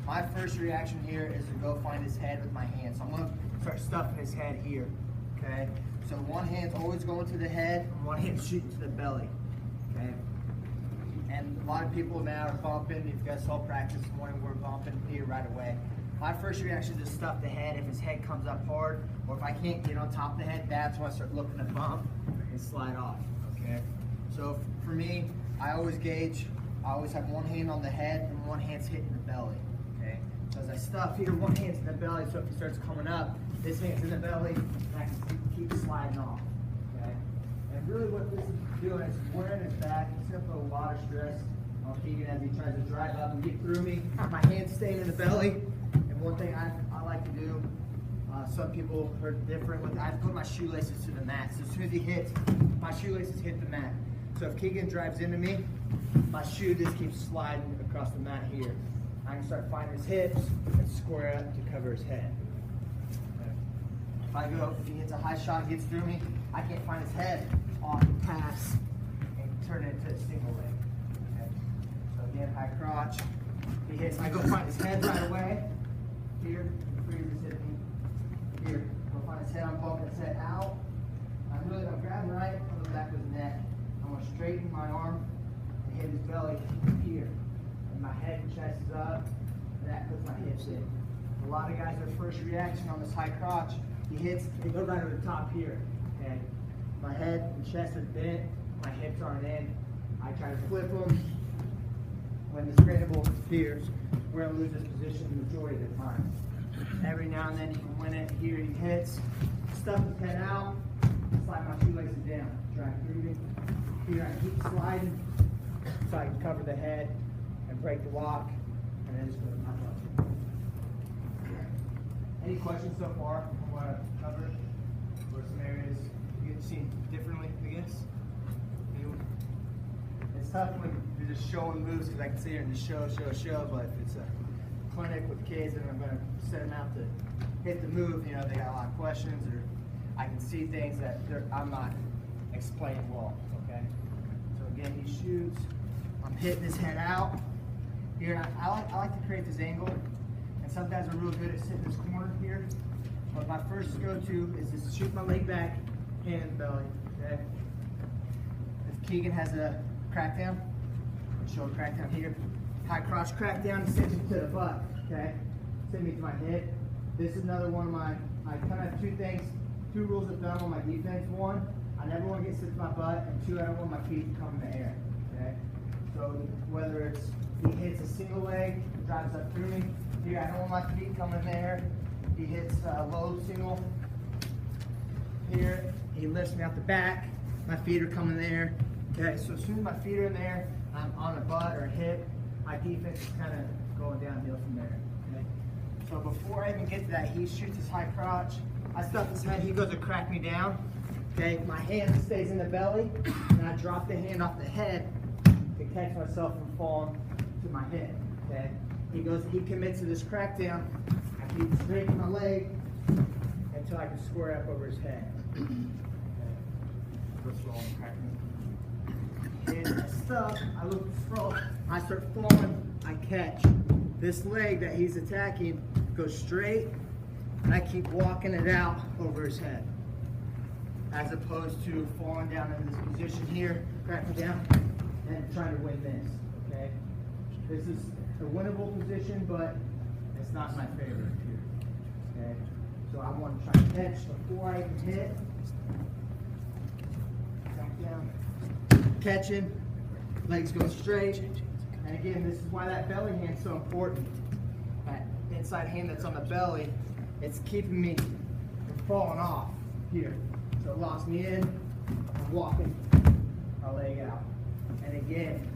my first reaction here is to go find his head with my hand. So I'm gonna start stuffing his head here, okay? So one hand's always going to the head, and one hand's shooting to the belly, okay? And a lot of people now are bumping. If you guys saw practice this morning, we're bumping here right away. My first reaction is to stuff the head if his head comes up hard, or if I can't get on top of the head, that's when I start looking to bump and slide off, okay? So for me, I always gauge, I always have one hand on the head and one hand's hitting the belly, okay? So as I stuff here, one hand's in the belly, so if he starts coming up, this hand's in the belly, and I can keep sliding off, okay? And really what this is doing is wearing his back. It's gonna put a lot of stress on Keegan as he tries to drive up and get through me. My hand's staying in the belly. And one thing I like to do, some people are different with, I put my shoelaces to the mat. So as soon as he hits, my shoelaces hit the mat. So if Keegan drives into me, my shoe just keeps sliding across the mat here. I can start finding his hips and square up to cover his head. If he hits a high shot and gets through me, I can't find his head off the pass and turn it into a single leg. Okay. So again, high crotch. He hits, I go find his head right away. Here, freeze his hit me. Here, go find his head, I'm bumping his head out. I'm grabbing right on the back of his neck. I'm gonna straighten my arm and hit his belly here. And my head and chest is up, and that puts my hips in. A lot of guys, their first reaction on this high crotch, they go right over the top here. Okay? My head and chest are bent, my hips aren't in. I try to flip them. When the scramble appears, we're gonna lose this position the majority of the time. Every now and then you can win it. Here he hits, stuff his head out, slide my shoelaces down, drag through me. Here I keep sliding so I can cover the head and break the lock, and then just go to my butt. Any questions so far on what I've covered? Or some areas you've seen differently, I guess? Anyone? It's tough when you're just showing moves because I can sit here and just show, but if it's a clinic with kids and I'm going to set them out to hit the move, you know, they got a lot of questions, or I can see things that I'm not explaining well, okay? So again, he shoots. I'm hitting his head out. Here, I like to create this angle. And some guys are real good at sitting in this corner here. But my first go-to is just shoot my leg back, hand in the belly, okay? If Keegan has a crackdown, show a crackdown here. High crotch crackdown, send me to the butt, okay? Send me to my hip. This is another one of I kind of have two rules of thumb on my defense. One, I never want to get sent to my butt, and two, I don't want my feet to come in the air, okay? So whether it's he hits a single leg, drives up through me. Here, I don't want my feet coming in the air. He hits low single. Here, he lifts me out the back. My feet are coming there. Okay, so as soon as my feet are in there, I'm on a butt or a hip. My defense is kind of going downhill from there. Okay, so before I even get to that, he shoots his high crotch. I stuff his head. He goes to crack me down. Okay, my hand stays in the belly, and I drop the hand off the head to catch myself from falling to my head. Okay. He commits to this crackdown. I keep straightening my leg until I can square up over his head. And I stuff, I look slow, I start falling, I catch. This leg that he's attacking goes straight, and I keep walking it out over his head. As opposed to falling down in this position here, cracking down, and trying to win this, okay? This is a winnable position, but it's not my favorite here. Okay, so I want to try to catch before I even hit. Back down, catching, legs going straight. And again, this is why that belly hand's so important. That inside hand that's on the belly, it's keeping me from falling off here. So it locks me in. I'm walking my leg out. And again,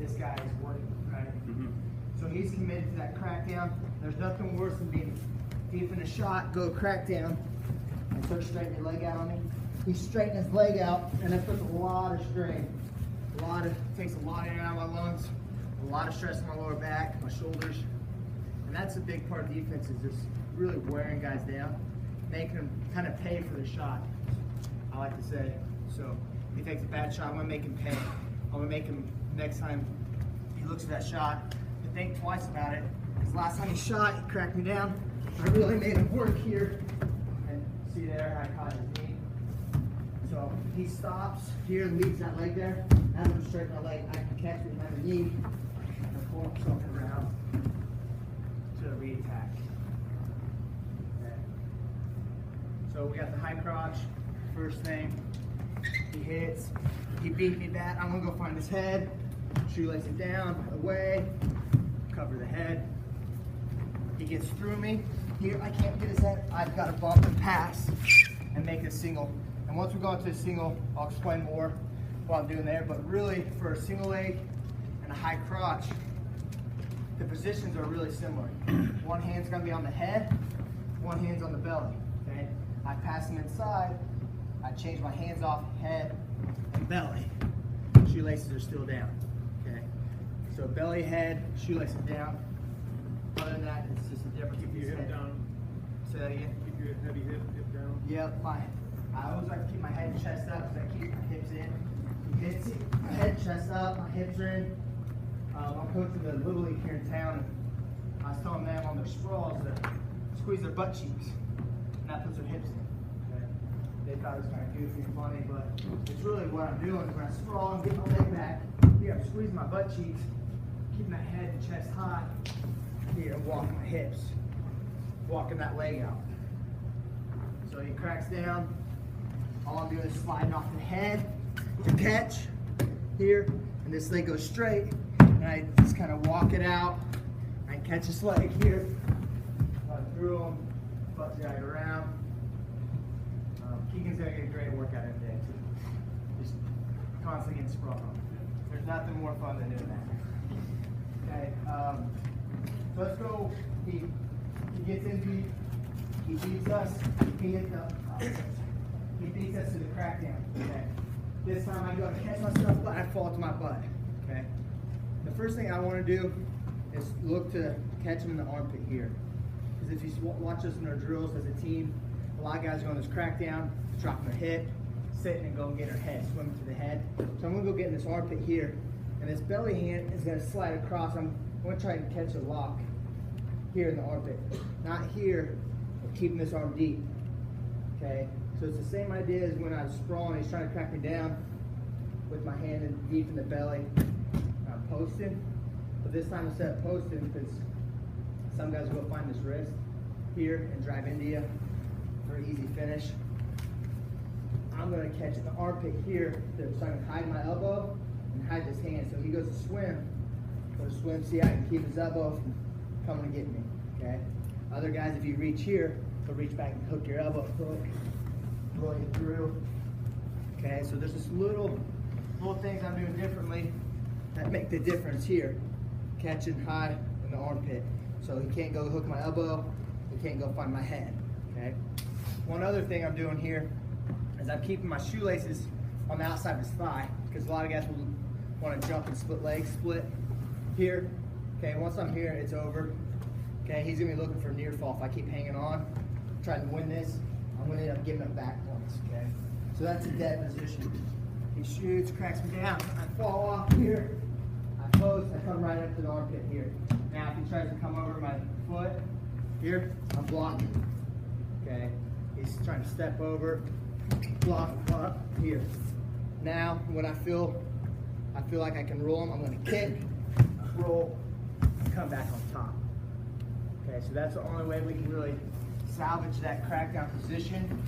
this guy is working, right? So he's committed to that crackdown. There's nothing worse than being deep in a shot, go crackdown, and start straightening your leg out on me. He straightened his leg out, and that puts a lot of strain. Takes a lot of air out of my lungs, a lot of stress on my lower back, my shoulders. And that's a big part of defense, is just really wearing guys down, making them kind of pay for the shot, I like to say. So if he takes a bad shot, I'm gonna make him pay. I'm gonna make him, next time he looks at that shot, to think twice about it, because Because last time he shot, he cracked me down. I really made him work here. And see there, I caught his knee. So he stops here and leaves that leg there. As I'm straighten my leg, I can catch it behind the knee and pull myself around to a re-attack. Okay. So we got the high crotch. First thing, he hits. He beat me bad. I'm gonna go find his head. Shoelace it down, away, cover the head. He gets through me. Here, I can't get his head. I've got to bump and pass and make a single. And once we go into a single, I'll explain more what I'm doing there. But really, for a single leg and a high crotch, the positions are really similar. One hand's gonna be on the head, one hand's on the belly, okay? I pass him inside, I change my hands off head and belly. Shoelaces are still down, okay? So belly, head, shoelaces down. Other than that, it's just a difference. Keep your hip down. Say that again. Keep your heavy hip down. Yep, I always like to keep my head and chest up because I keep my hips in. Hits, my head, chest up, my hips are in. I'm coaching the Little League here in town, and I was telling them on their sprawls to squeeze their butt cheeks, and that puts their hips in. Okay? They thought it was kind of goofy and funny, but it's really what I'm doing. When I sprawl and get my leg back, here I'm squeezing my butt cheeks, keeping that head and chest high. Here, I'm walking my hips, walking that leg out. So he cracks down. All I'm doing is sliding off the head to catch here, and this leg goes straight, and I just kind of walk it out. I catch this leg here, through him, butt drag around. Keegan's gonna get a great workout every day too. Just constantly getting sprung on. There's nothing more fun than doing that. Okay, so let's go. He gets in deep. He beats us. He beats us to the crackdown. Okay. This time I go to catch myself, but I fall to my butt. Okay. The first thing I want to do is look to catch him in the armpit here. Because if you watch us in our drills as a team, a lot of guys are on this crackdown, dropping their hip, sitting and go and get their head, swimming to the head. So I'm going to go get in this armpit here, and this belly hand is going to slide across. I'm going to try and catch a lock here in the armpit. Not here, but keeping this arm deep. Okay? So it's the same idea as when I was sprawling. He's trying to crack me down with my hand in deep in the belly. I'm posting, but this time instead of posting, because some guys will find this wrist here and drive into you for an easy finish. I'm going to catch the armpit here, so I'm going to hide my elbow and hide this hand. So he goes to swim. Go to swim, see I can keep his elbow from coming to get me. Okay. Other guys, if you reach here, he'll reach back and hook your elbow, hook, roll you through. Okay. So there's just little things I'm doing differently that make the difference here. Catching high in the armpit. So he can't go hook my elbow. He can't go find my head. Okay. One other thing I'm doing here is I'm keeping my shoelaces on the outside of his thigh, because a lot of guys will want to jump and split legs, split here. Okay, once I'm here, it's over. Okay, he's gonna be looking for a near fall if I keep hanging on, trying to win this. I'm gonna end up giving him back points. Okay, so that's a dead position. He shoots, cracks me down. I fall off here. I post. I come right up to the armpit here. Now, if he tries to come over my foot here, I'm blocking. Okay, he's trying to step over. Block up here. Now, when I feel like I can roll him, I'm going to kick, roll, and come back on top. Okay, so that's the only way we can really salvage that crackdown position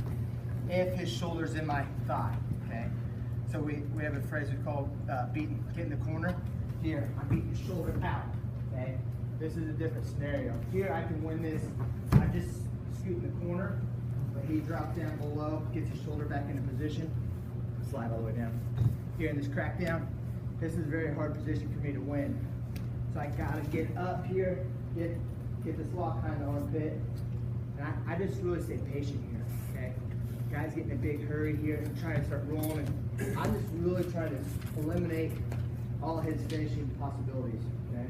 if his shoulder's in my thigh. Okay, so we have a phrase we call get in the corner. Here, I'm beating his shoulder out. Okay, this is a different scenario. Here, I can win this. I just scoot in the corner. But he drops down below, gets his shoulder back into position, slide all the way down. Here in this crackdown, this is a very hard position for me to win. So I gotta get up here, get this lock behind the armpit, and I just really stay patient here, okay? Guys getting in a big hurry here and trying to start rolling. I'm just really trying to eliminate all his finishing possibilities, okay?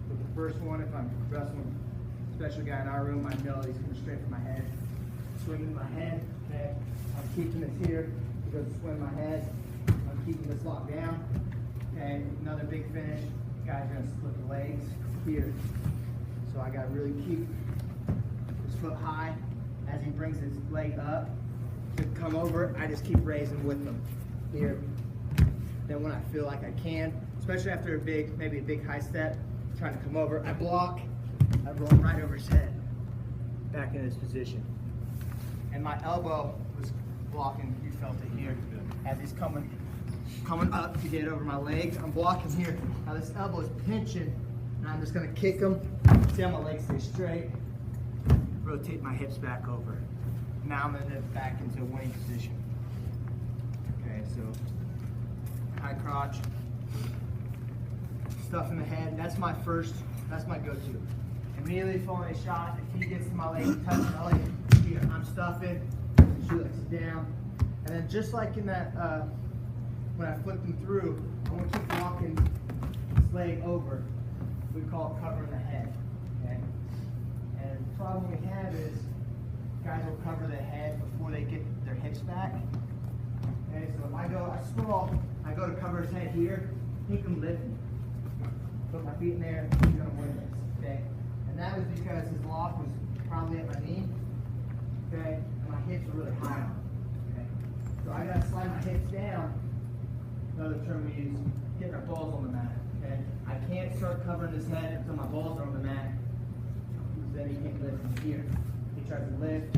With the first one, if I'm wrestling a special guy in our room, I know he's coming straight for my head. Swinging my head, okay? I'm keeping this here. He goes to swing my head. I'm keeping this locked down. Okay, another big finish. Guy's gonna split the legs here. So I gotta really keep his foot high as he brings his leg up to come over. I just keep raising with him here. Then when I feel like I can, especially after maybe a big high step, trying to come over, I block, I roll right over his head, back in this position. And my elbow was blocking, you felt it here, as he's coming up to get over my legs. I'm blocking here. Now this elbow is pinching, and I'm just gonna kick him. See how my legs stay straight. Rotate my hips back over. Now I'm gonna back into a winning position. Okay, so high crotch, stuff in the head. That's my go-to. Immediately following a shot, if he gets to my leg, touches my leg, here, I'm stuffing, shoot it down. And then just like in that, when I flip him through, I'm gonna keep walking his leg over. We call it covering the head, okay? And the problem we have is guys will cover the head before they get their hips back. Okay, so if I sprawl, I go to cover his head here, he can lift me. Put my feet in there, he's gonna win this, okay? And that was because his lock was probably at my knee, okay? And my hips are really high on him, okay? So I gotta slide my hips down. Another term we use, getting our balls on the mat, okay? I can't start covering his head until my balls are on the mat, because then he can't lift me here. He tries to lift,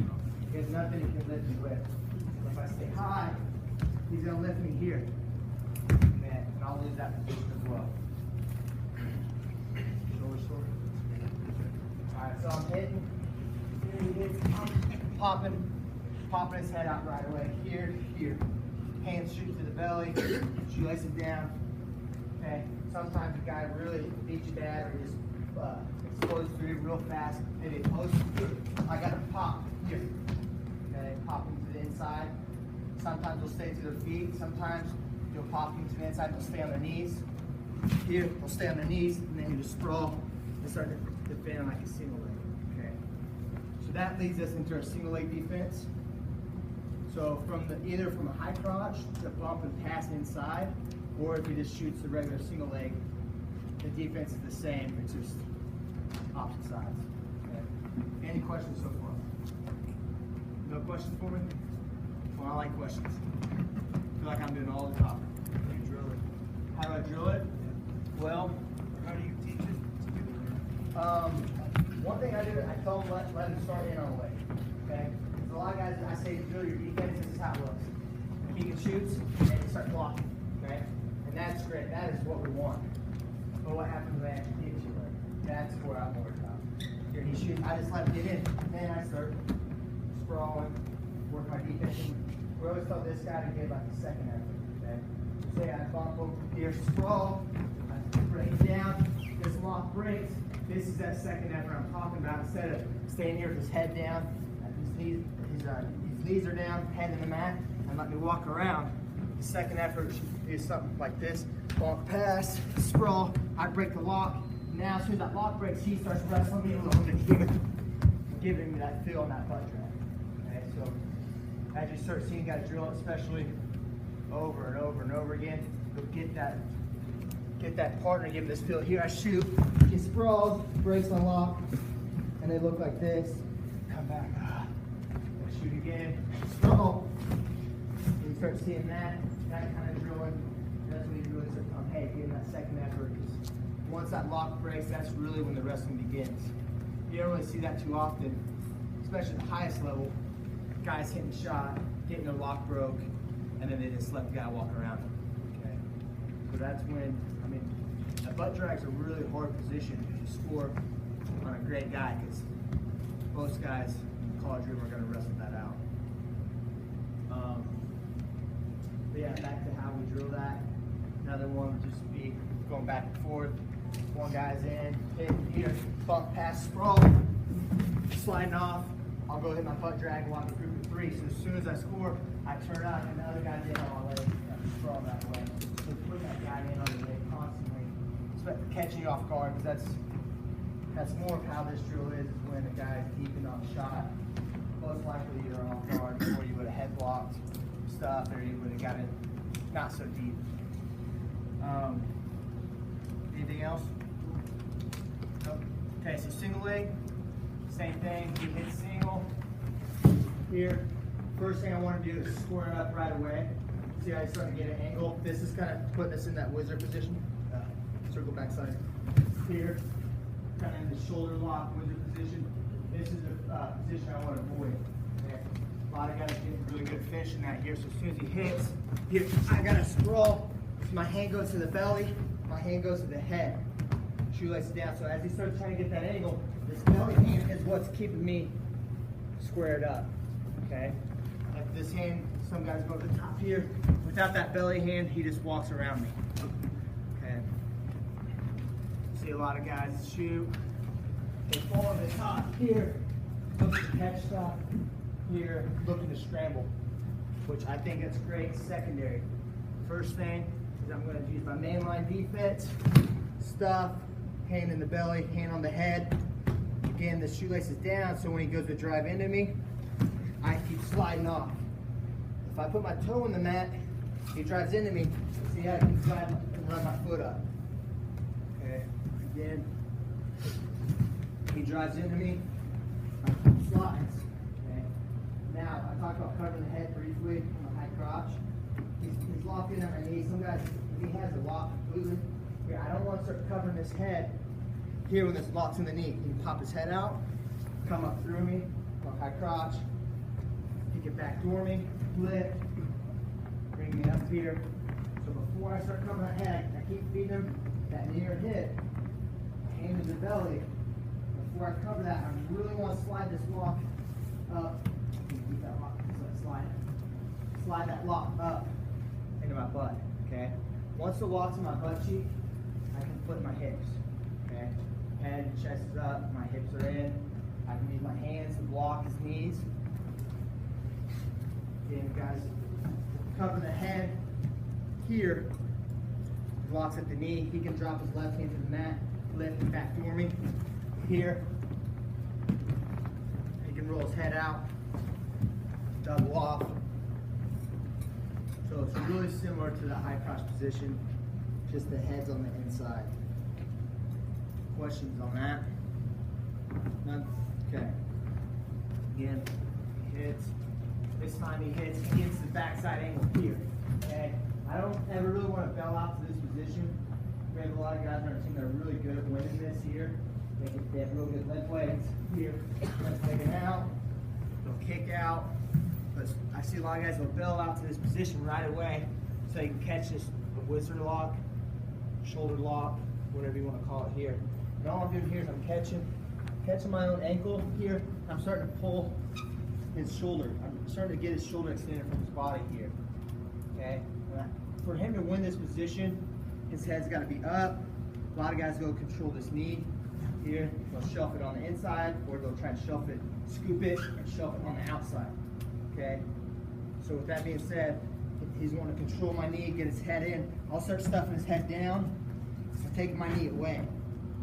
there's nothing he can lift me with. So if I stay high, he's gonna lift me here, okay? And I'll lose that position as well. Alright, so I'm hitting, here he is, I'm popping his head out right away, here, here. Hands shoot to the belly, shoelace it down, okay? Sometimes a guy really beats you bad or just explodes through real fast, maybe it poses through. I gotta pop here, okay? Pop him to the inside. Sometimes they'll stay to their feet, sometimes you'll pop him to the inside, they'll stay on their knees. Here, they'll stay on their knees, and then you just sprawl and start to defend like a single leg, okay? So that leads us into our single leg defense. So either from a high crotch to bump and pass inside, or if he just shoots the regular single leg, the defense is the same, it's just opposite sides. Okay. Any questions so far? No questions for me? Well, I like questions. I feel like I'm doing all the talking. You drill it. How do I drill it? Well, How do you teach it? one thing I do, I tell them let him start in on the leg. Okay? A lot of guys, I say drill your defense, this is how it looks. If he can shoot, and you start blocking, okay? And that's great, that is what we want. But what happens when I actually get you there? That's where I'm worried about. Here he shoots, I just let him get in, then I start sprawling, work my defense. We always tell this guy to give like a second effort, okay? So say I bump over here, sprawl, I break down, this lock breaks, this is that second effort I'm talking about. Instead of staying here with his head down, his knees are down, head in the mat, and let me walk around. The second effort is something like this. Bump pass, sprawl, I break the lock. Now as soon as that lock breaks, he starts wrestling me along and giving me that feel on that butt drag. Okay, so as you start seeing guys drill it, especially over and over and over again, you'll get that partner, give him this feel. Here I shoot, he sprawls, breaks my lock, and they look like this. Come back. Shoot again, sprawl. You start seeing that kind of drilling. That's when you really start telling, hey, give that second effort. Once that lock breaks, that's really when the wrestling begins. You don't really see that too often, especially at the highest level. Guys hitting the shot, getting their lock broke, and then they just let the guy walk around them. Okay? So that's when, I mean, a butt drag's a really hard position to score on a great guy, because most guys college room are going to wrestle that out. But yeah, back to how we drill that. Another one would just be going back and forth. One guy's in, hit here, bump, pass, sprawl, sliding off. I'll go hit my butt drag while I'm group of three. So as soon as I score, I turn out and the other guy's in on my leg and sprawl that way. So put that guy in on the leg constantly, catching you off guard, because that's more of how this drill is when the guy's deep in on the shot. Most likely you're off guard, or you would have head blocked stuff, or you would have got it not so deep. Anything else? Nope. Okay, so single leg, same thing. You hit single here. First thing I want to do is square up right away. See how I start to get an angle? This is kind of putting us in that wizard position. Circle backside here, kind of in the shoulder lock wizard position. This is the position I want to avoid. Okay. A lot of guys get really good fish in that here. So as soon as he hits, here I gotta scroll. My hand goes to the belly, my hand goes to the head. Shoelace down. So as he starts trying to get that angle, this belly hand is what's keeping me squared up. Okay. Like this hand, some guys go to the top here. Without that belly hand, he just walks around me. Okay. See a lot of guys shoot. They fall on the top here, looking to catch stuff. Here, looking to scramble, which I think that's great secondary. First thing is I'm going to use my mainline defense, stuff, hand in the belly, hand on the head. Again, the shoelace is down, so when he goes to drive into me, I keep sliding off. If I put my toe in the mat, he drives into me, see how I can slide and run my foot up. Okay, again, he drives into me, I keep slides. Now, I talked about covering the head briefly on the high crotch. He's locked in at my knee. Some guys, if he has it locked completely, here, I don't want to start covering his head here when this lock's in the knee. He can pop his head out, come up through me, on high crotch. He can backdoor me, lift, bring me up here. So before I start covering that head, I keep feeding him that near hit, hand in the belly. Before I cover that, I really want to slide this lock up. Keep that lock, slide that lock up into my butt, okay? Once the lock's in my butt cheek, I can flip my hips, okay? Head, chest is up, my hips are in. I can use my hands to block his knees. Again, guys, cover the head here. Locks at the knee. He can drop his left hand to the mat, lift and backdoor me. Here, he can roll his head out, double off. So it's really similar to the high crotch position, just the head's on the inside. Questions on that? None? Okay. Again, he hits. This time he hits the backside angle here. Okay. I don't ever really want to bell out to this position. We have a lot of guys on our team that are really good at winning this here. They have real good leg legs here. Let's take it out. They'll kick out. But I see a lot of guys will bell out to this position right away so you can catch this wizard lock, shoulder lock, whatever you want to call it here. And all I'm doing here is I'm catching my own ankle here. I'm starting to pull his shoulder. I'm starting to get his shoulder extended from his body here. Okay? For him to win this position, his head's got to be up. A lot of guys go control this knee here. They'll shelf it on the inside, or they'll try and shelf it, scoop it, and shelf it on the outside. Okay? So with that being said, he's going to control my knee, get his head in. I'll start stuffing his head down and taking my knee away.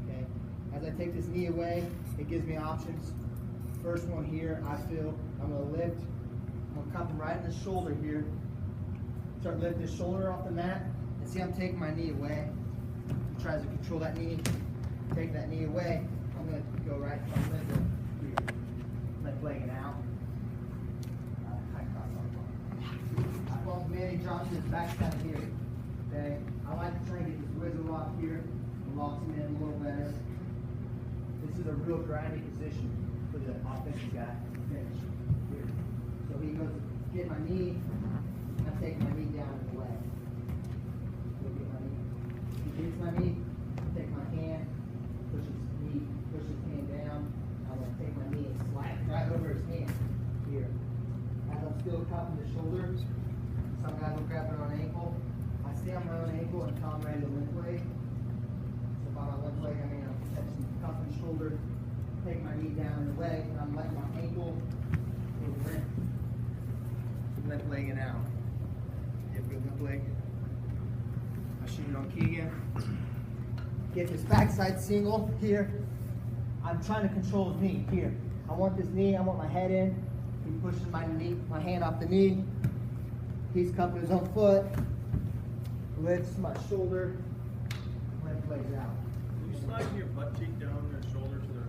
Okay? As I take this knee away, it gives me options. First one here, I feel I'm going to lift. I'm going to cup him right in the shoulder here. Start lifting his shoulder off the mat, and see I'm taking my knee away. He tries to control that knee, take that knee away. I'm going to go right from here. Left leg it out. High cross off. Man, he drops his backside here. Okay, I like to try and get this wizard lock here. It locks him in a little better. This is a real grindy position for the offensive guy to finish here. So he goes to get my knee. I take my knee down and away. Look at my knee. He hits my knee, take my hand, push his hand down. I'm going to take my knee and slide it right over his hand here. As I'm still cupping the shoulders, some guys will grab their own ankle. I stay on my own ankle until I'm ready to limp leg. So by my limp leg, I mean I'm catching the cup and shoulder, take my knee down and away, and I'm letting my ankle go limp. Limp legging out. Limp leg. I shoot it on Keegan. Get his backside single here. I'm trying to control his knee here. I want this knee, I want my head in. He pushes my hand off the knee. He's cupping his own foot. Lifts my shoulder. Limp legs out. Are you sliding your butt cheek down their shoulder to their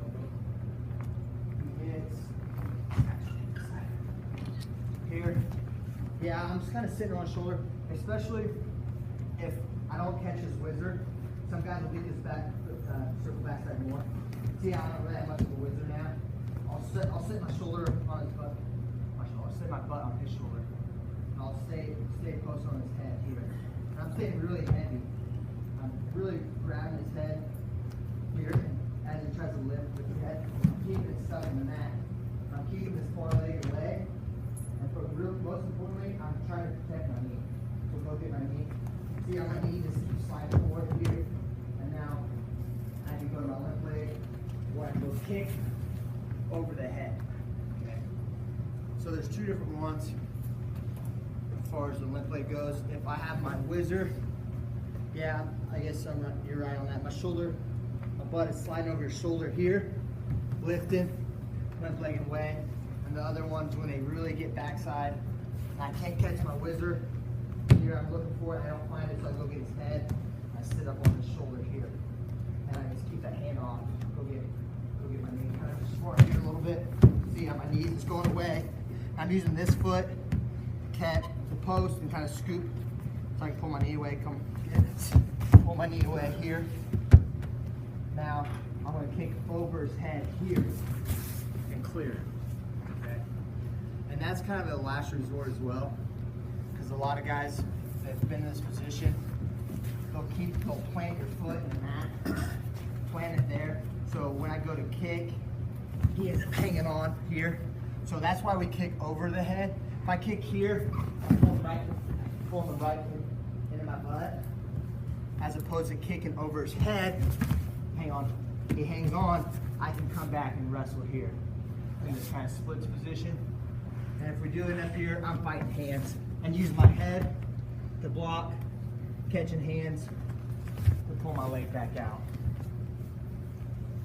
Yeah, I'm just kind of sitting on his shoulder, especially if I don't catch his whizzer. Some guys will leave his back, circle backside more. See how I don't really have much of a whizzer now? I'll sit my shoulder on his butt. I'll sit my butt on his shoulder. And I'll stay close on his head here. And I'm staying really heavy. I'm really grabbing his head here, and as he tries to lift with his head, I'm keeping it stuck in the mat. I'm keeping this foreleg away. And most importantly, I'm trying to protect my knee. So look at my knee. See how my knee just keeps sliding forward here. And now I can go to my left leg, or I can go kick over the head. Okay. So there's two different ones as far as the limp leg goes. If I have my whizzer, yeah, I guess you're right on that. My shoulder, my butt is sliding over your shoulder here, lifting, limp leg away. And the other one's when they really get backside. I can't catch my whizzer. Here I'm looking for it, I don't find it, so I go get his head. I sit up on his shoulder here. And I just keep that hand off. Go get my knee. Kind of just forward here a little bit. See how my knees is going away. I'm using this foot, catch the post, and kind of scoop. So I can pull my knee away, pull my knee away here. Now I'm going to kick over his head here and clear. Okay. And that's kind of a last resort as well, because a lot of guys that've been in this position, they'll plant your foot in the mat, plant it there. So when I go to kick, he is hanging on here. So that's why we kick over the head. If I kick here, I pull him right into my butt, as opposed to kicking over his head. Hang on, he hangs on. I can come back and wrestle here in this kind of splits position. And if we do it up here, I'm fighting hands and using my head to block, catching hands to pull my leg back out.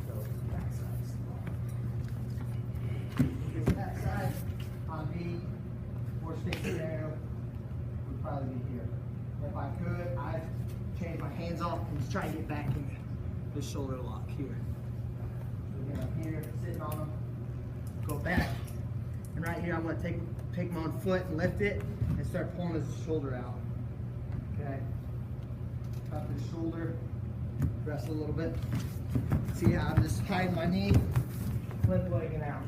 So backside. If it's backside on me, worst case scenario would probably be here. If I could, I'd change my hands off and just try to get back in the shoulder lock here. So get up here, sitting on them, go back. And right here, I'm going to take my own foot and lift it and start pulling his shoulder out. Okay. Up his shoulder, wrestle a little bit. See how I'm just hiding my knee, limp legging out.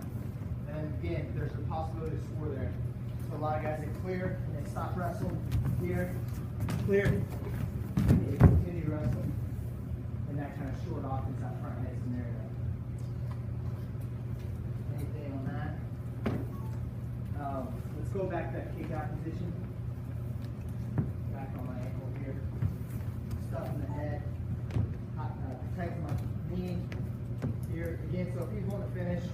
And again, there's a possibility to score there. So a lot of guys that clear and they stop wrestling here, clear, and they continue wrestling. And that kind of short offense, that front head scenario. Anything on that? Let's go back to that kick out position. Back on my ankle here. Stuff in the head. Tighten my knee here. Again, so if he's going to finish,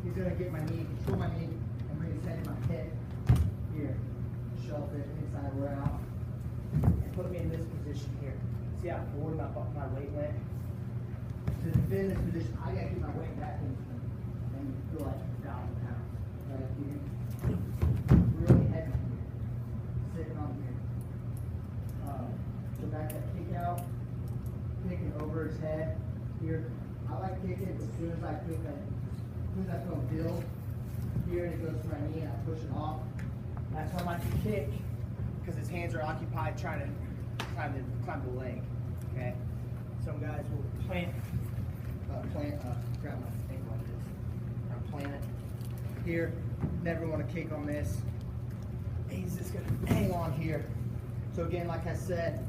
he's going to get my knee, control my knee, and bring his head to my hip here. Shelf it inside or out. And put me in this position here. See how forward my weight went? To be in this position, I gotta keep my weight back in and feel like 1,000 pounds. Right? Really heavy here. Sitting on here. So back that kick out, kicking over his head here. I like kicking as soon as I kick that, as soon as I feel build here and it goes to my knee and I push it off. That's why I like to kick, because his hands are occupied trying to climb the leg. Okay. Some guys will grab my ankle like this. I'll plant it here. Never want to kick on this. He's just going to hang on here. So again, like I said,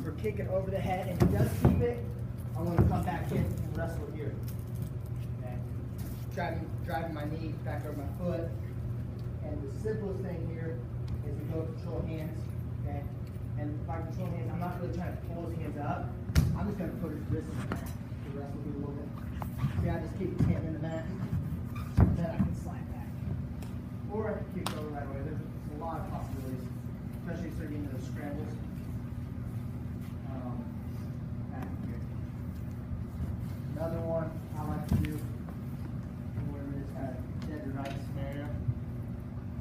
we're kicking over the head, and he does keep it. I want to come back in and wrestle here. Okay. Driving my knee back over my foot. And the simplest thing here is to go control hands. Okay. And by control hands, I'm not really trying to pull his hands up. I'm just going to put his wrists in the mat to wrestle here a little bit. See, I just keep his hand in the mat. Then I can slide back. Or I can kick over right away. There's a lot of possibilities, especially if you're getting those scrambles. Back here. Another one I like to do where we're just kind of dead to right scenario.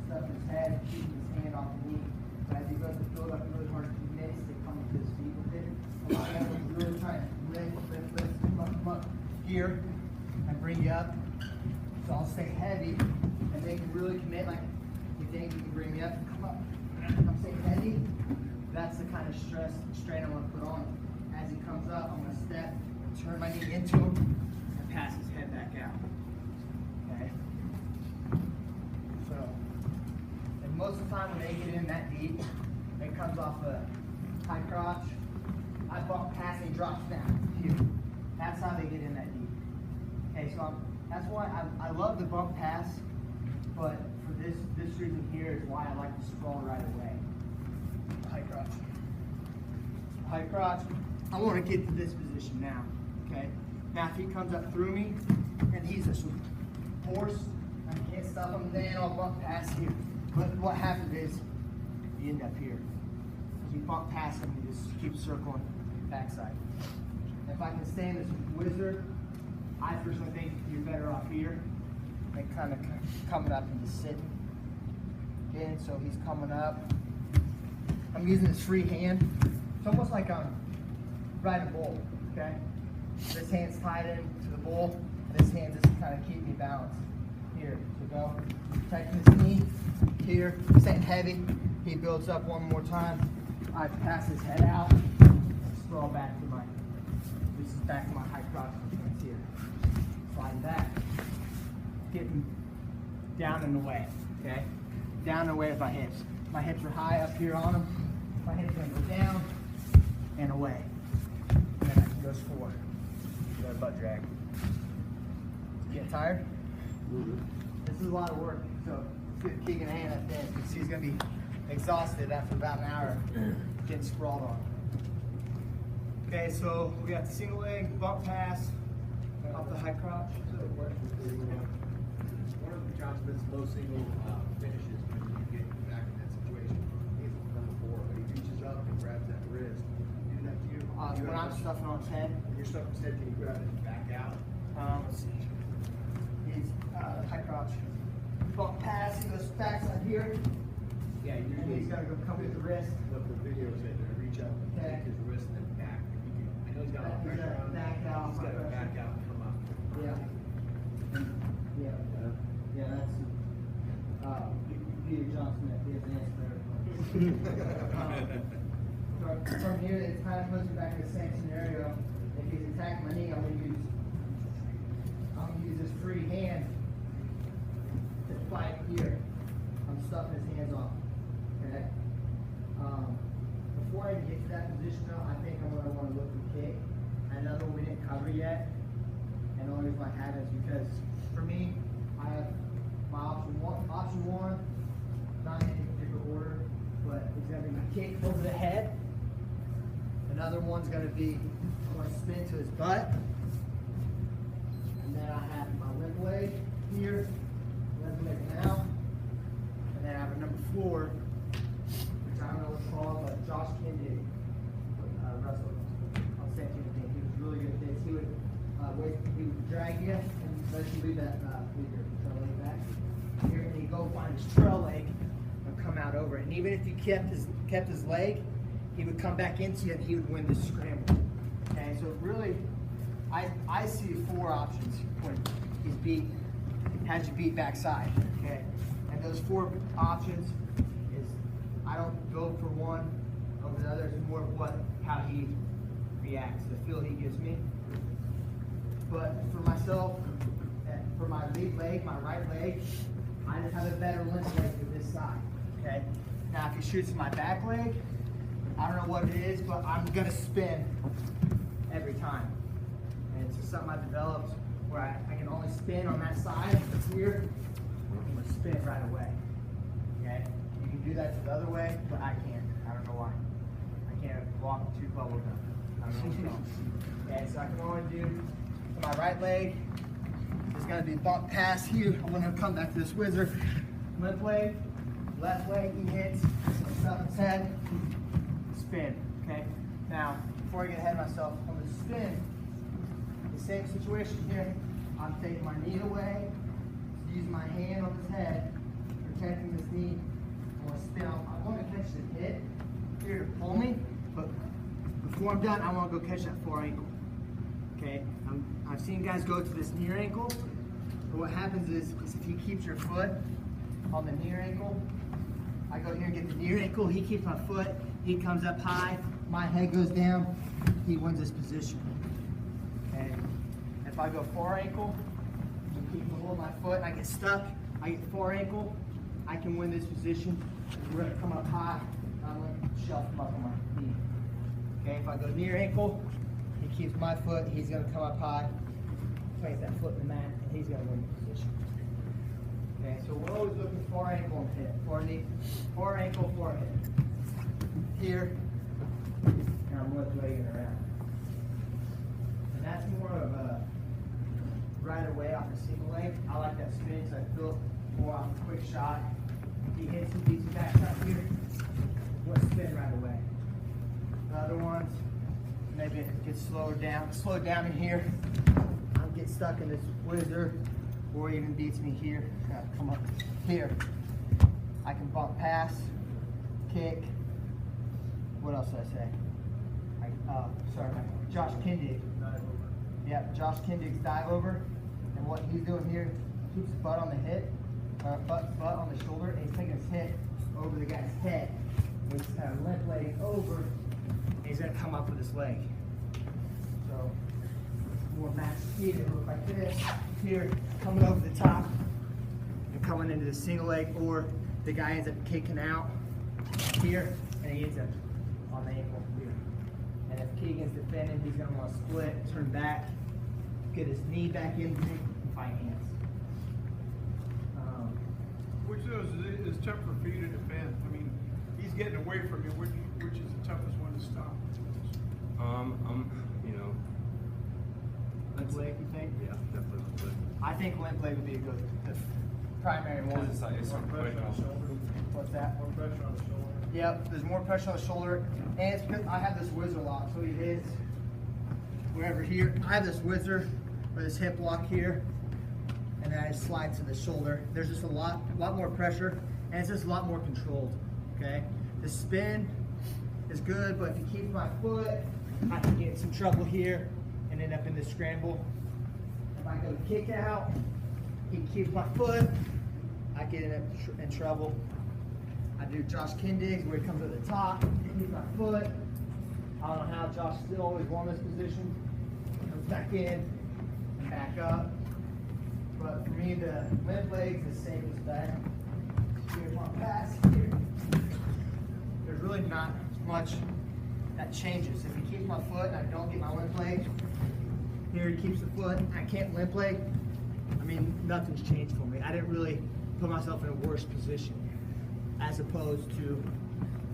Stuff his head, keeping his hand off the knee. But as he goes to build up really hard commits to come to his feet with it. A lot of guys are really trying to lift, come up here and bring you up. So I'll stay heavy and they can really commit, like you think you can bring me up, come up. I'm saying heavy, that's the kind of strain I want to put on. As he comes up, I'm going to step, turn my knee into him, and pass his head back out. Okay? So, and most of the time when they get in that deep, it comes off a high crotch. I bump past and he drops down. Here. That's how they get in that deep. Okay, so that's why I love the bump pass, but for this reason here is why I like to sprawl right away. High crotch. High crotch. I want to get to this position now. Okay. Now if he comes up through me and he's a horse, I can't stop him, then I'll bump past here. But what happens is you end up here. You bump past him, you just keep circling backside. If I can stay in this wizard, I personally think you're better off here and kind of coming up and just sitting. Again, so he's coming up. I'm using his free hand. It's almost like I'm riding a bull, okay? This hand's tied into the bull. This hand just kind of keep me balanced. Here, so go. Tighten his knee. Here, staying heavy. He builds up one more time. I pass his head out. Sprawl back to my, this is back to my high crotch stance here. Slide back. Getting down and away, okay? Down and away with my hips. My hips are high up here on them. My hips are gonna go down and away. And then I can go forward. Go butt drag. Get tired? This is a lot of work, so let's give Keegan a hand at the end because he's gonna be exhausted after about an hour getting sprawled on. Okay, so we got the single leg, bump pass, off the high crotch. One of John Smith's low single finishes when you get back in that situation is number 4, but he reaches up and grabs that wrist. Do that to you? When I'm stuffing on his head. When you're stuffing his head, can you grab it and back out? Let's see. He's high crotch. Bump pass, he goes backside here. Yeah, And usually he's gonna go come with the wrist. what the video said, to reach up and Okay. take his wrist and then back. If you can, I know he's got a lot of He's pressure gotta on him. back out, He's got to pressure. back out and come up. Yeah. Yeah, that's Peter John Smith. He has an answer for everything. From here, it kind of puts me back in the same scenario. If he's attacking my knee, I'm gonna use this free hand to fight here. I'm stuffing his hands off. Okay. Before I even get to that position, though, I think I'm gonna want to look for kick. Another one we didn't cover yet, and the only reason I have it is because for me, I have my option one, not in any particular order, but it's gonna be my kick over the head. Another one's gonna be I'm gonna spin to his butt, and then I have my limp leg here, limp leg now, and then I have a number 4, which I don't know what's called, but Josh Kennedy wrestled on San Antonio. He was really good at this. He would drag you and let you leave that leave your trail leg back here, and he'd go find his trail leg and come out over it. And even if you kept his leg, he would come back into you and he would win the scramble. Okay, so really, I see 4 options when he's has you beat backside. Okay, and those 4 options is I don't go for one over the other. It's more of how he reacts, the feel he gives me. But for myself, for my lead leg, my right leg, I just have a better limp leg to this side. Okay. Now, if he shoots my back leg, I don't know what it is, but I'm gonna spin every time. And it's just something I developed where I can only spin on that side here. I'm gonna spin right away. Okay. You can do that the other way, but I can't. I don't know why. I can't walk 2 bubble gum. I don't know what's wrong. Okay, so I can only do my right leg. There's gonna be bump pass here. I'm gonna come back to this wizard. Limp leg, left leg, he hits, stuff his head, spin. Okay. Now, before I get ahead of myself, I'm gonna spin. The same situation here. I'm taking my knee away, using my hand on his head, protecting this knee. I'm gonna spin. I want to catch the hit here to pull me, but before I'm done, I want to go catch that 4 ankle. Okay, I've seen guys go to this near ankle, but what happens is if you keep your foot on the near ankle, I go here and get the near ankle. He keeps my foot. He comes up high. My head goes down. He wins this position. Okay. If I go far ankle, he keeps hold my foot. And I get stuck. I get far ankle. I can win this position. We're gonna come up high. I'm gonna shelf him up on my knee. Okay. If I go near ankle, he keeps my foot. He's gonna come up high. Place that foot in the mat, and he's gonna win the position. Okay, so we're always looking far ankle and hip. Far knee, far ankle, far hip. Here, and I'm left legging around. And that's more of a right away off a single leg. I like that spin because I feel more off a quick shot. If he hits and beats the back up here, we'll spin right away. The other ones, maybe it gets slower down. Slow down in here. I'll get stuck in this whizzer, or even beats me here. Come up here. I can bump pass, kick. What else did I say? Josh Kindig. Yeah, Josh Kindig's dive over. And what he's doing here, keeps his butt on the hip, butt on the shoulder, and he's taking his hip over the guy's head. He's kind of limp leg over, and he's gonna come up with his leg. So, more match speed, it looks like this. Here, coming over the top, and coming into the single leg, or the guy ends up kicking out here, and he ends up on the ankle here. And if Keegan's defending, he's gonna want to split, turn back, get his knee back in, and fight hands. Which of those is tougher for you to defend? I mean, he's getting away from you. Which is the toughest one to stop? You know. Limp leg, you think? Yeah, definitely limp leg. I think limp leg would be a good, the primary one. Because it's so quick. What's that? More pressure on the shoulder. Yep, there's more pressure on the shoulder, and it's because I have this whizzer lock, so he hits wherever here. I have this whizzer or this hip lock here, and then I slide to the shoulder. There's just a lot more pressure, and it's just a lot more controlled. Okay, the spin is good, but if he keeps my foot, I can get in some trouble here and end up in this scramble. If I go kick out, he keeps my foot, I get in trouble. I do Josh Kindig's where he comes to the top, keeps my foot. I don't know how Josh still always won this position. Comes back in and back up. But for me, the limp leg's the safest bet. Here's my pass here. There's really not much that changes. If he keeps my foot and I don't get my limp leg, here he keeps the foot, I can't limp leg. I mean, nothing's changed for me. I didn't really put myself in a worse position as opposed to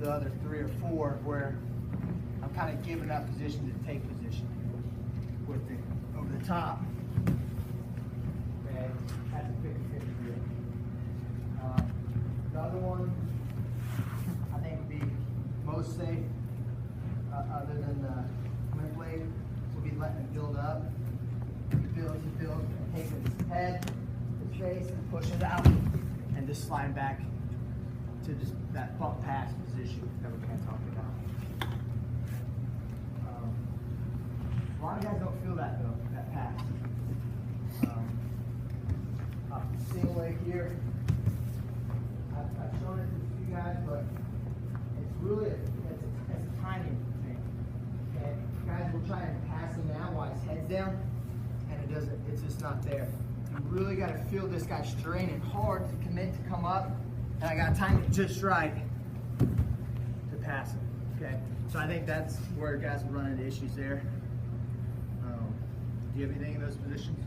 the other 3 or 4 where I'm kind of giving up position to take position with it over the top. Okay, that's a 50-50 deal. The other one, I think would be most safe, other than the limp leg, will be letting it build up. He builds, and takes his head, his face, and pushes out, and just slide back to just that bump pass position that we're kind of talking about. A lot of guys don't feel that though, that pass. Single leg here. I've shown it to you guys, but it's really it's a timing thing. Okay, guys will try and pass him now while his head's down, and it doesn't. It's just not there. You really got to feel this guy straining hard to commit to come up. And I got to time it just right to pass it, okay? So I think that's where guys will run into issues there. Do you have anything in those positions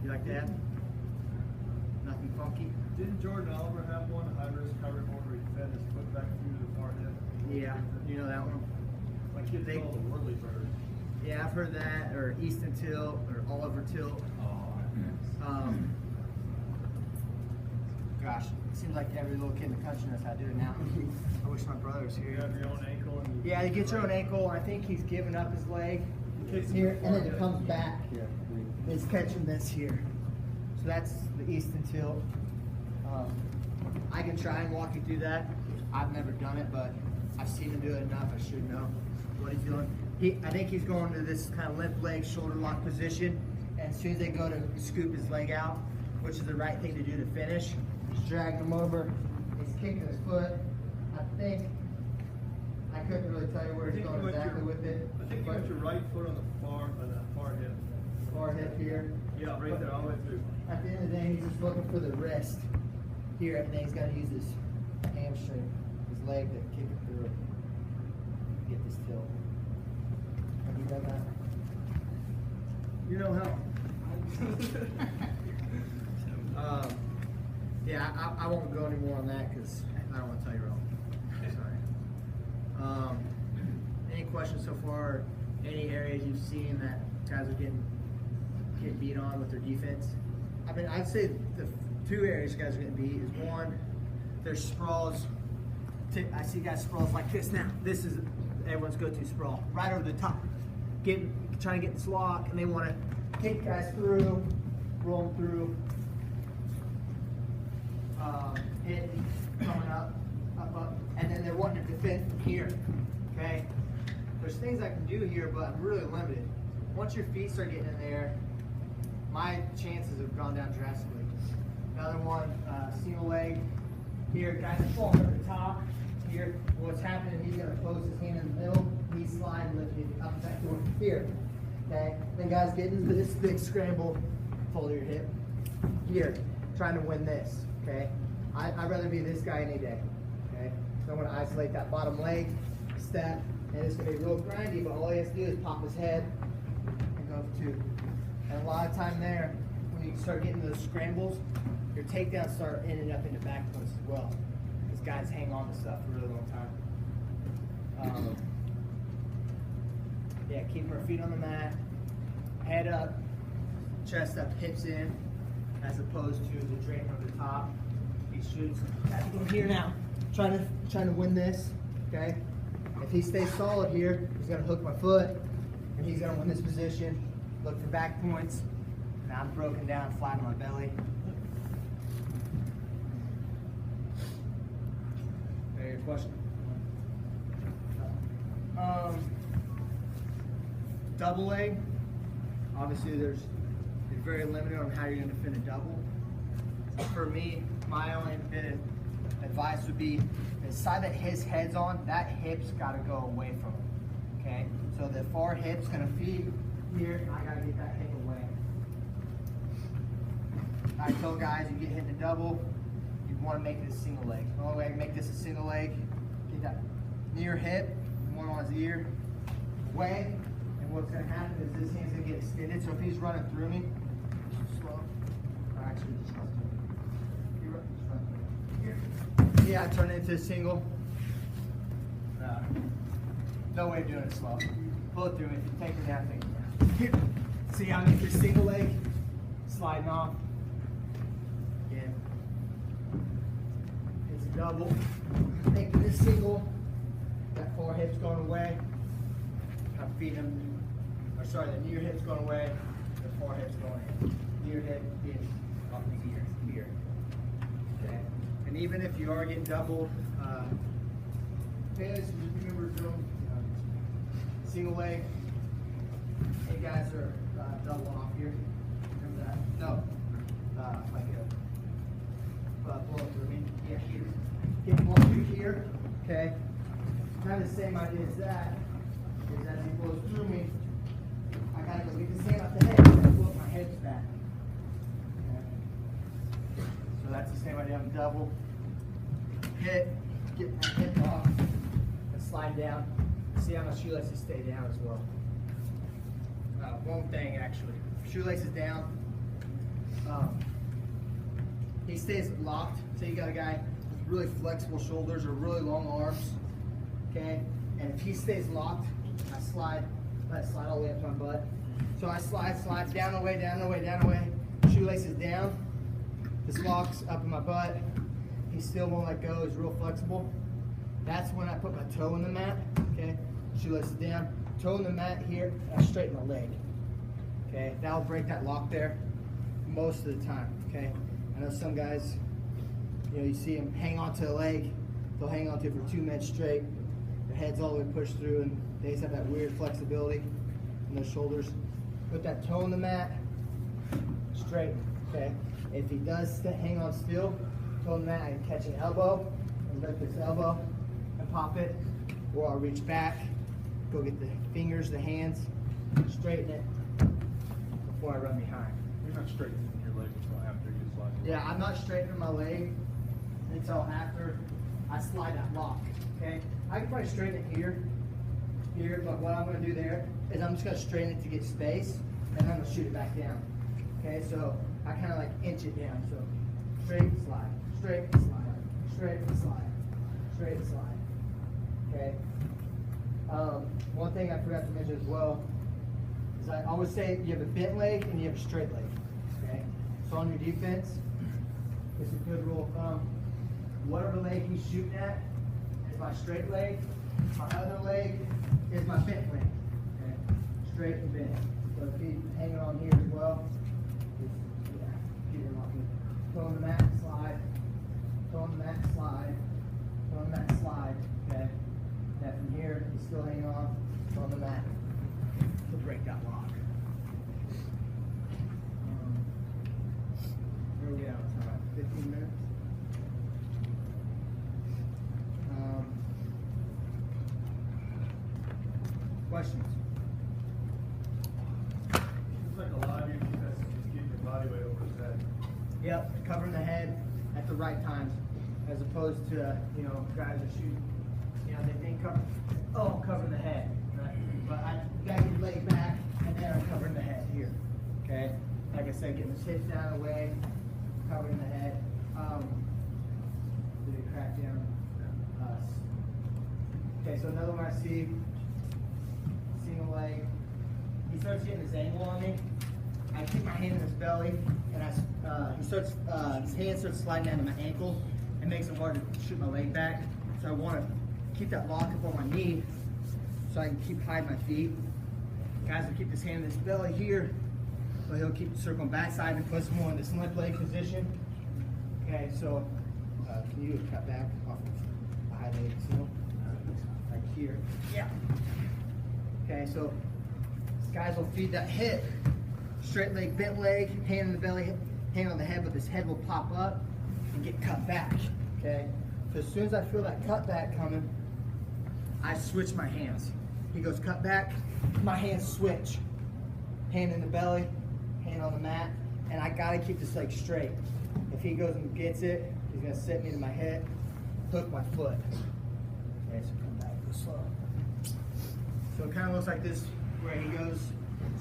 you like to add? Nothing funky? Didn't Jordan Oliver have one, a high-risk cover one, where he fed his foot back through the far hip? Yeah, you know that one? My kids call it the whirly bird. Yeah, I've heard that, or Easton Tilt, or Oliver Tilt. Gosh, it seems like every little kid in the country knows how to do it now. I wish my brother was here. You have your own ankle. And Yeah, you get your own ankle. I think he's giving up his leg here, and then it comes back. He's catching this here. So that's the Easton Tilt. I can try and walk you through that. I've never done it, but I've seen him do it enough. I should know what he's doing. I think he's going to this kind of limp leg, shoulder lock position. And as soon as they go to scoop his leg out, which is the right thing to do to finish, he's dragging him over. He's kicking his foot. think I couldn't really tell you where it's going exactly with it. I think you got your right foot on the far hip. Far hip here. Yeah, right there, all the way through. At the end of the day, he's just looking for the wrist. Here, and then he's got to use his hamstring, his leg to kick it through. Get this tilt. Have you done that? You know how. Yeah, I won't go any more on that because I don't want to tell you wrong. Sorry. Any questions so far? Any areas you've seen that guys are getting beat on with their defense? I mean, I'd say the two areas guys are getting beat is one, there's sprawls. I see guys sprawls like this now. This is everyone's go-to sprawl, right over the top. Trying to get this lock, and they want to kick guys through, roll them through. Hit coming up, and then they're wanting to defend from here. Okay, there's things I can do here, but I'm really limited. Once your feet start getting in there, my chances have gone down drastically. Another one, single leg. Here, guys fall over the top. Here, what's happening? He's gonna pose his hand in the middle. He's sliding, lifting up back door here. Okay, then guys get into this big scramble, fold your hip. Here, trying to win this. Okay, I'd rather be this guy any day. Okay, so I'm gonna isolate that bottom leg, step, and it's gonna be real grindy. But all he has to do is pop his head and go for two. And a lot of time there, when you start getting those scrambles, your takedowns start ending up into back posts as well. Because guys hang on to stuff for a really long time. Yeah, keep our feet on the mat, head up, chest up, hips in, as opposed to the drain over the top. He shoots. Guys go here now, trying to win this. Okay. If he stays solid here, he's gonna hook my foot, and he's gonna win this position. Look for back points. Now I'm broken down, flat on my belly. Your question? Double leg. Obviously, you're very limited on how you're going to defend a double. For me, my only bit of advice would be the side that his head's on, that hip's got to go away from him. Okay, so the far hip's going to feed here. I got to get that hip away. I tell guys, you get hit in a double, you want to make it a single leg. The only way I can make this a single leg, get that near hip, one on his ear, away, and what's going to happen is this hand's going to get extended, so if he's running through me, slow, or actually just run through me. Just run through me. Here. Yeah, I turn it into a single. No way of doing it slow. Pull it through me. If you take it down, take it down. Here. See how I make this single leg, sliding off. Again. It's a double. Making this single. That far hip's going away. I'm feeding him. Or sorry, the near hip's going away. The far hip's going in. Near hip is up here. Okay. And even if you are getting doubled, okay, just remember doing single leg. Hey guys are double off here. Remember that? No. Like a blow through me. Yeah, here. Get blow through here. Okay. Kind of the same idea as that. Is as he blows through me, I gotta go get the hand off the head and flip my hips back. Okay. So that's the same idea. I'm double. Hit. Get my hip off. And slide down. See how my shoelaces stay down as well. One thing actually, shoelaces down. He stays locked. Say you got a guy with really flexible shoulders or really long arms, okay? And if he stays locked, I slide, let it slide all the way up to my butt. So I slide down away, down away, down away. Shoelaces down. This locks up in my butt. He still won't let go. He's real flexible. That's when I put my toe in the mat. Okay, shoelaces down, toe in the mat here, and I straighten my leg. Okay, that'll break that lock there most of the time. Okay, I know some guys, you see them hang onto a leg, they'll hang onto it for 2 minutes straight. Their head's all the way pushed through, and they just have that weird flexibility in their shoulders. Put that toe in the mat, straight. Okay, if he does hang on still, toe in the mat, I can catch an elbow and lift this elbow. and pop it, or I'll reach back, go get the fingers, the hands, straighten it before I run behind. You're not straightening your leg until after you slide. Yeah, I'm not straightening my leg until after I slide that lock, okay? I can probably straighten it here, but what I'm gonna do there is I'm just gonna straighten it to get space, and then I'm gonna shoot it back down. Okay, so I kind of like inch it down, so straight slide, straight slide, straight slide, straight slide, okay? One thing I forgot to mention as well is I always say you have a bent leg and you have a straight leg, okay? So on your defense, it's a good rule of thumb. Whatever leg he's shooting at is my straight leg. My other leg is my bent leg, okay? Straight and bent. So if he's hanging on here as well, toe on the mat, slide, toe on the mat, slide, toe on the mat, slide, okay? Now from here, he's still hanging on, toe on the mat to break that lock. Where are we at on time? 15 minutes? Questions? It's like a lot of your defense is just getting your body weight over his head. Yep, covering the head at the right times, as opposed to, you know, guys are shooting, you know, they think, I'm covering the head, right? But I gotta get your leg back, and then I'm covering the head here, okay? Like I said, getting the hips down and away, covering the head. Do the crack down. Okay, so another one I see, single leg. He starts getting this angle on me. I keep my hand in his belly, and his hand starts sliding down to my ankle. It makes it hard to shoot my leg back. So I want to keep that lock up on my knee, so I can keep hiding my feet. Guys will keep his hand in his belly here, but he'll keep circling backside and puts more in this limp leg position. Okay, so can you cut back off of the high leg seal? Like here. Yeah. Okay, so these guys will feed that hip. Straight leg, bent leg, hand in the belly, hand on the head, but this head will pop up and get cut back, okay? So as soon as I feel that cut back coming, I switch my hands. He goes cut back, my hands switch. Hand in the belly, hand on the mat, and I gotta keep this leg straight. If he goes and gets it, he's gonna set me to my head, hook my foot. Okay, so come back real slow. So it kind of looks like this, where he goes,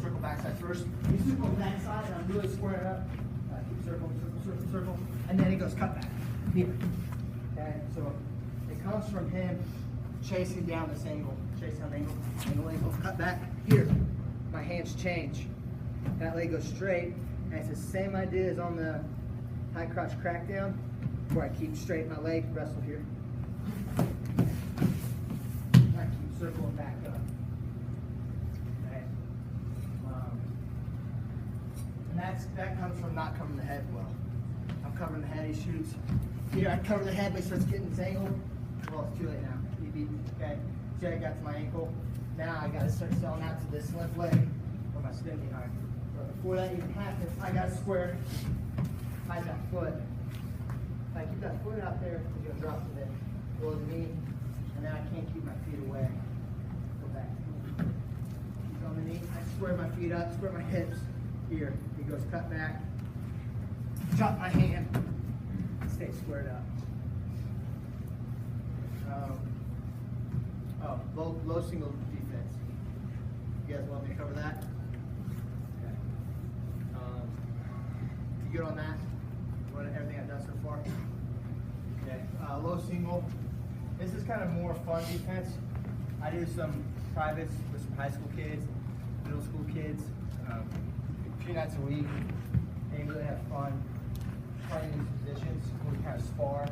circle backside first. He circles backside, and I'm really squaring up. Keep circle, and then he goes cut back here. Okay, so it comes from him chasing down this angle, angle, cut back here. My hands change. That leg goes straight, and it's the same idea as on the high crotch crackdown, where I keep straight my leg, wrestle here. I keep circling back up. That comes from not covering the head well. I'm covering the head, he shoots. Here, I cover the head, but he starts getting this angle. Well, it's too late now. He beat, okay. See, I got to my ankle. Now I gotta start selling out to this left leg or my spin behind. But before that even happens, I gotta square, hide that foot. If I keep that foot out there, he's gonna drop to the below the knee, and then I can't keep my feet away. Go back. Keep on the knee. I square my feet up, square my hips. Here, he goes cut back, drop my hand, stay squared up. Low single defense. You guys want me to cover that? Okay. You good on that? Running everything I've done so far? Okay. Low single. This is kind of more fun defense. I do some privates with some high school kids, middle school kids. A few nights a week. They really have fun playing these positions. We kind of spar.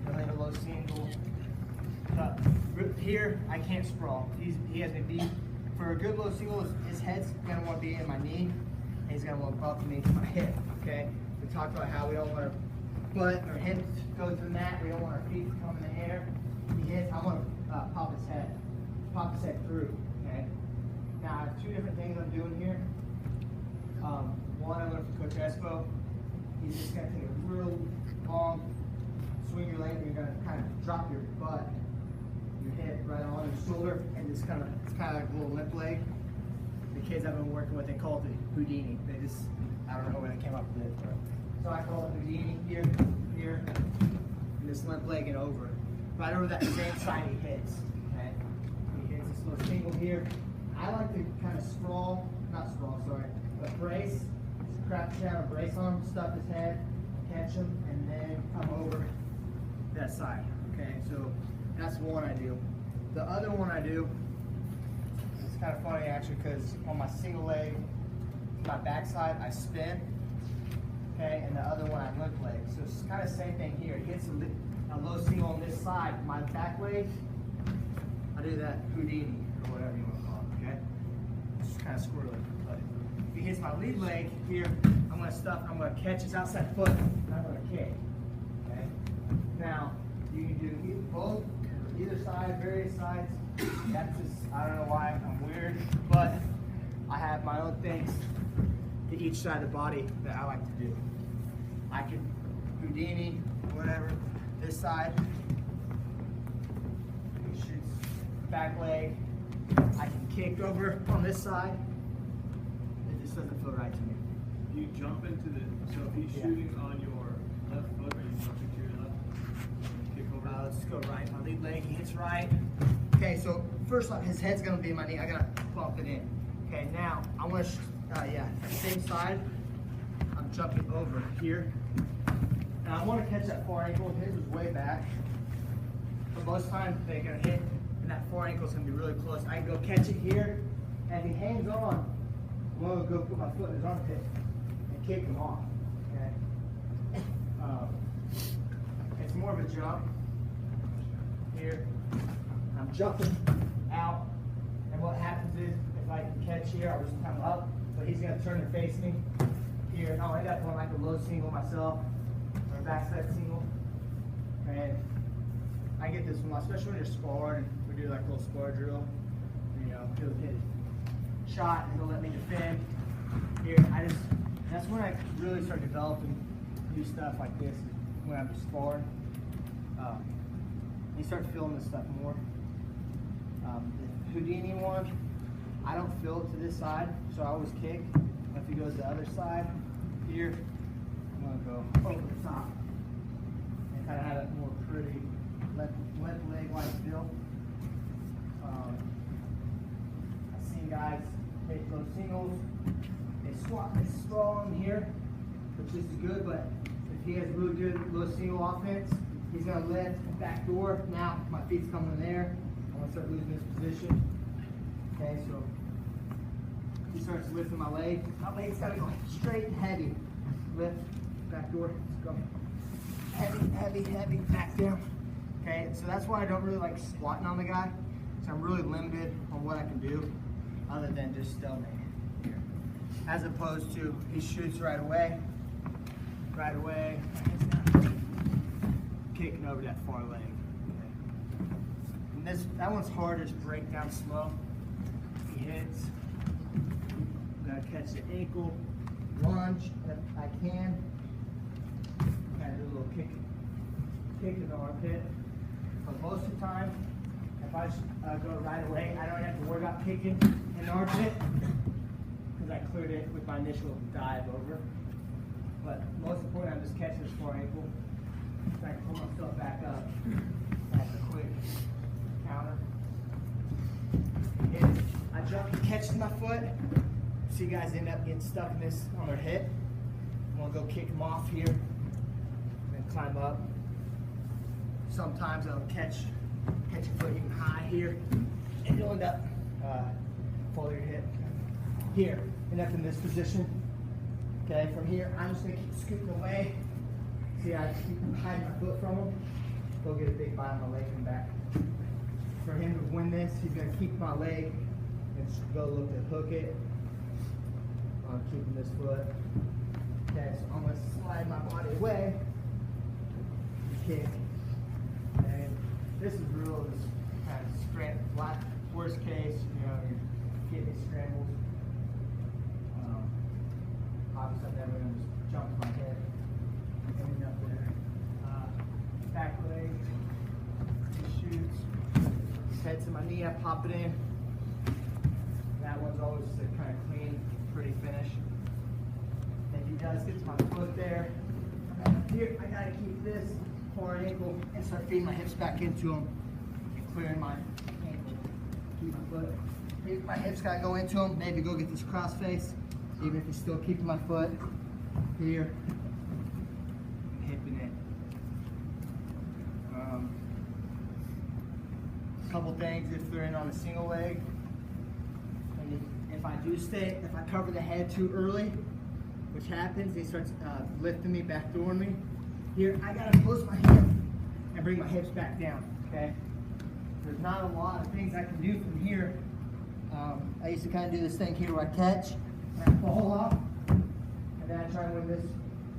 Then they have a low single. Here, I can't sprawl. He has me beat. For a good low single, his head's gonna want to be in my knee, and he's gonna want to bump me to my hip. Okay. We talked about how we don't want our butt or hips go to the mat. We don't want our feet to come in the air. He hits. I want to pop his head through. Okay. Now I have two different things I'm doing here. One, I learned from Coach Espo. He's just going to take a real long swing your leg, and you're going to kind of drop your butt your hip right on his shoulder, and it's kind of like a little limp leg. The kids I've been working with, they call it the Houdini. I don't know where they came up with it. So I call it Houdini here, and this limp leg and over. Right over that same side he hits. Okay? He hits this little single here. I like to kind of but brace, crouch down or brace on him, stuff his head, catch him, and then come over that side. Okay, so that's one I do. The other one I do, it's kind of funny actually, because on my single leg, my backside, I spin, okay, and the other one I limp leg. So it's kind of the same thing here. He hits a low single on this side, my back leg, I do that Houdini, or whatever you want to call it, okay? It's just kind of squirrely. But if he hits my lead leg here, I'm going to catch his outside foot, and I'm going to kick, okay? Now, you can do both, either side, various sides. That's just, I don't know why I'm weird, but I have my own things to each side of the body that I like to do. I can Houdini, whatever, this side. He shoots back leg. I can kick over on this side. It just doesn't feel right to me. You jump into the, so if he's shooting on your left foot, are you jumping to your left? Kick over? Let's go right. My lead leg, he hits right. Okay, so first off, his head's gonna be my knee. I gotta bump it in. Okay, now I want to, same side. I'm jumping over here. And I want to catch that far ankle. His was way back. But most times they're gonna hit, and that far ankle's gonna be really close. I can go catch it here, and if he hangs on, I'm gonna go put my foot in his armpit and kick him off. Okay. It's more of a jump. Here, I'm jumping out, and what happens is, if I can catch here, I'll just come up, but he's gonna turn and face me here, and I'll end up going like a low single myself, or a backside single, and I get this one, especially when you're sparring, and we do like a little spar drill, you know, he'll hit a shot, and he'll let me defend, here, that's when I really start developing new stuff like this, when I'm sparring. You start feeling this stuff more. The Houdini one, I don't feel it to this side, so I always kick. If he goes to the other side, here, I'm gonna go over the top and kind of have that more pretty left leg-like feel. I've seen guys take those singles, they squat this strong here, which is good, but if he has really good low single offense, he's gonna lift back door. Now my feet's coming in there. I'm gonna start losing this position. Okay, so he starts lifting my leg. My leg's gotta go straight and heavy. Lift, back door. Let's go. Heavy, back down. Okay, so that's why I don't really like squatting on the guy. So I'm really limited on what I can do, other than just stalemate here. As opposed to he shoots right away. Kicking over that far leg. Okay. And that one's hard, just break down slow. He hits. I'm gonna catch the ankle, lunge if I can. Kind of do a little kick in the armpit. But most of the time, if I go right away, I don't have to worry about kicking in the armpit because I cleared it with my initial dive over. But most important, I'm just catching this far ankle. So I can pull myself back up. That's a quick counter. And I jump and catch my foot. See guys end up getting stuck in this on their hip. I'm gonna go kick them off here and then climb up. Sometimes I'll catch your foot even high here, and you'll end up follow your hip here. End up in this position. Okay, from here, I'm just gonna keep scooting away. See, I keep hiding my foot from him. Go get a big bite on my leg and back. For him to win this, he's gonna keep my leg and go look to hook it. I'm keeping this foot. Okay, so I'm gonna slide my body away. Kick. And this is real, this kind of scramble. Worst case, you know, your kidney scrambles. Obviously, I'm never gonna just jump to my head. Ending up there. Back leg, he shoots. my knee, I pop it in. That one's always a kind of clean, pretty finish. If he does get to my foot there, here I gotta keep this forward ankle and start feeding my hips back into him and clearing my ankle. Keep my foot. My hips gotta go into him. Maybe go get this cross face, even if he's still keeping my foot here. Hipping it. Couple things if they're in on a single leg. And if I cover the head too early, which happens, he starts lifting me, backdooring me. Here, I gotta post my hand and bring my hips back down, okay? There's not a lot of things I can do from here. I used to kind of do this thing here where I catch, and I fall off, and then I try and win this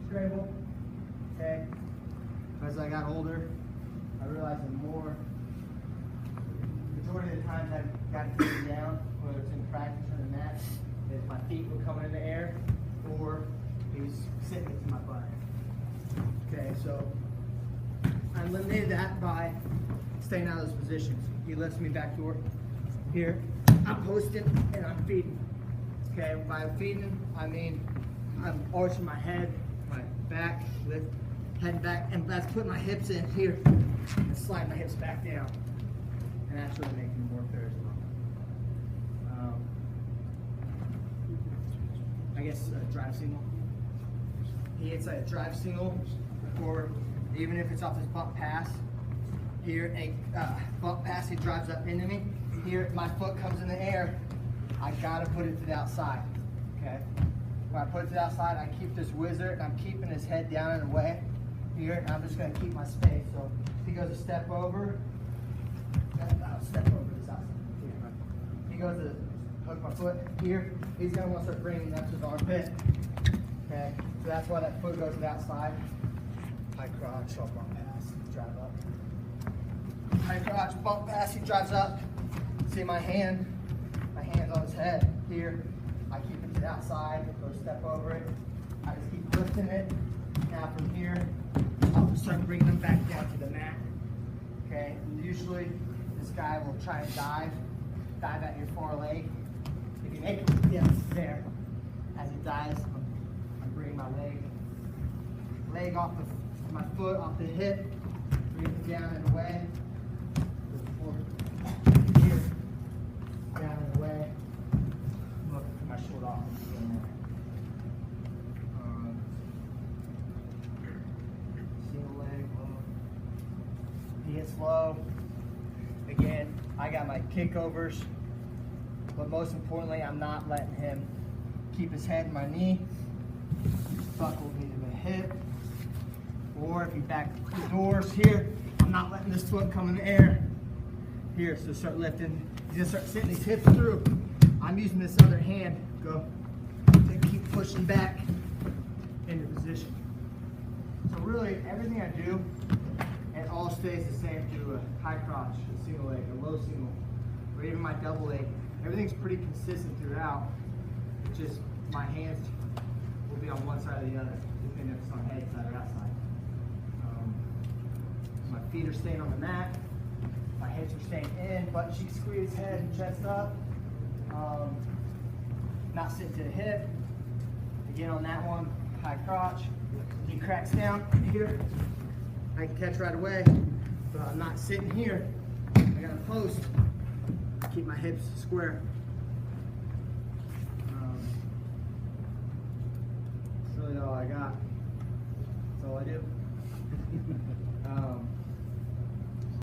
scramble, okay? As I got older, I realized the majority of the times I've got to get down, whether it's in practice or in the match, is my feet were coming in the air, or he's sitting into my butt. Okay, so I eliminated that by staying out of those positions. He lifts me back door. Here, I'm posting and I'm feeding. Okay, by feeding, I mean I'm arching my head, my back, lift, head back, and that's putting my hips in here and slide my hips back down. And that's really making me work there as well. I guess a drive single. He hits like a drive single, or even if it's off his bump pass. Here, a bump pass, he drives up into me. Here, my foot comes in the air. I gotta put it to the outside, okay? When I put it to the outside, I keep this wizard, and I'm keeping his head down and away. Here, and I'm just gonna keep my space. So if he goes a step over, I'll step over this outside. Here. He goes to hook my foot here. He's gonna want to start bringing up to his armpit. Okay, so that's why that foot goes to the outside. High crotch, bump pass, drive up. High crotch, bump pass, he drives up. See my hand's on his head. Here, I keep it to the outside, go step over it. I just keep lifting it. Now from here, I'll start bringing them back down to the mat. Okay, and usually this guy will try and dive at your far leg. If you make it, yes, there. As he dives, I'm bringing my leg off my foot, off the hip, bring it down and away. Here, down and away. Look, my shoulder off. Single leg, low. He hits low. Again, I got my kickovers, but most importantly, I'm not letting him keep his head in my knee. He's buckled me to the hip. Or if he back the doors here, I'm not letting this foot come in the air. Here, so start lifting. He's gonna start sitting his hips through. I'm using this other hand, go to keep pushing back into position. So really, everything I do, it all stays the same to a high crotch, a single leg, a low single, or even my double leg. Everything's pretty consistent throughout. It's just my hands will be on one side or the other, depending if it's on head side or outside. My feet are staying on the mat. My hips are staying in, butt cheek squeeze, head and chest up. Not sitting to the hip. Again on that one, high crotch. He cracks down here. I can catch right away, but I'm not sitting here. I got to post. Keep my hips square.